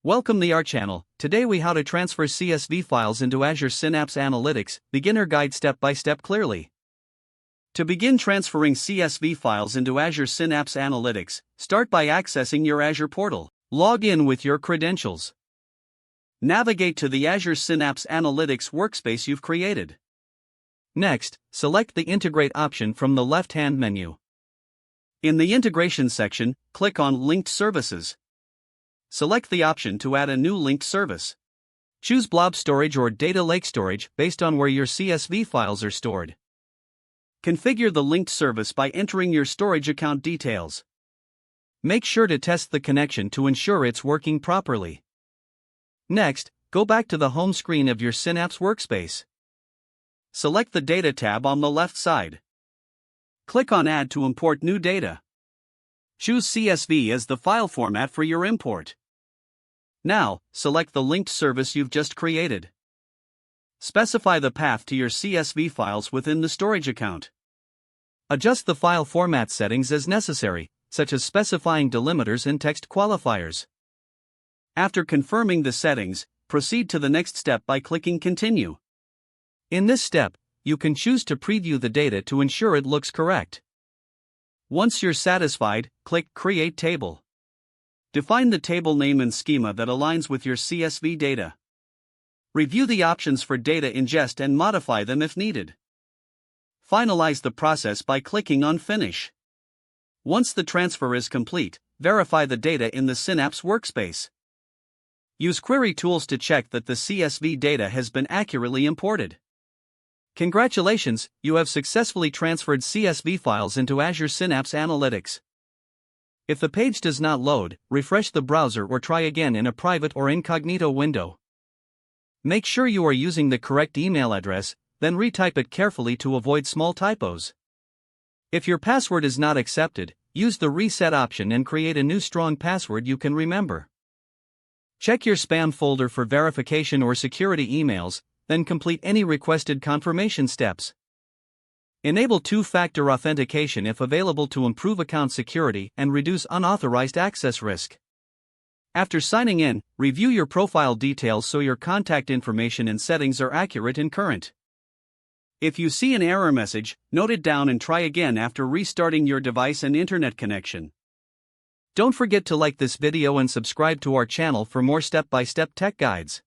Welcome to our channel. Today we how to transfer CSV files into Azure Synapse Analytics, beginner guide step by step clearly. To begin transferring CSV files into Azure Synapse Analytics, start by accessing your Azure portal. Log in with your credentials. Navigate to the Azure Synapse Analytics workspace you've created. Next, select the Integrate option from the left-hand menu. In the Integration section, click on Linked Services. Select the option to add a new linked service. Choose blob storage or data lake storage based on where your CSV files are stored. Configure the linked service by entering your storage account details. Make sure to test the connection to ensure it's working properly. Next, go back to the home screen of your Synapse workspace. Select the Data tab on the left side. Click on Add to import new data. Choose CSV as the file format for your import. Now, select the linked service you've just created. Specify the path to your CSV files within the storage account. Adjust the file format settings as necessary, such as specifying delimiters and text qualifiers. After confirming the settings, proceed to the next step by clicking Continue. In this step, you can choose to preview the data to ensure it looks correct. Once you're satisfied, click Create Table. Define the table name and schema that aligns with your CSV data. Review the options for data ingest and modify them if needed. Finalize the process by clicking on Finish. Once the transfer is complete, verify the data in the Synapse workspace. Use query tools to check that the CSV data has been accurately imported. Congratulations, you have successfully transferred CSV files into Azure Synapse Analytics. If the page does not load, refresh the browser or try again in a private or incognito window. Make sure you are using the correct email address, then retype it carefully to avoid small typos. If your password is not accepted, use the Reset option and create a new strong password you can remember. Check your spam folder for verification or security emails, then complete any requested confirmation steps. Enable two-factor authentication if available to improve account security and reduce unauthorized access risk. After signing in, review your profile details so your contact information and settings are accurate and current. If you see an error message, note it down and try again after restarting your device and internet connection. Don't forget to like this video and subscribe to our channel for more step-by-step tech guides.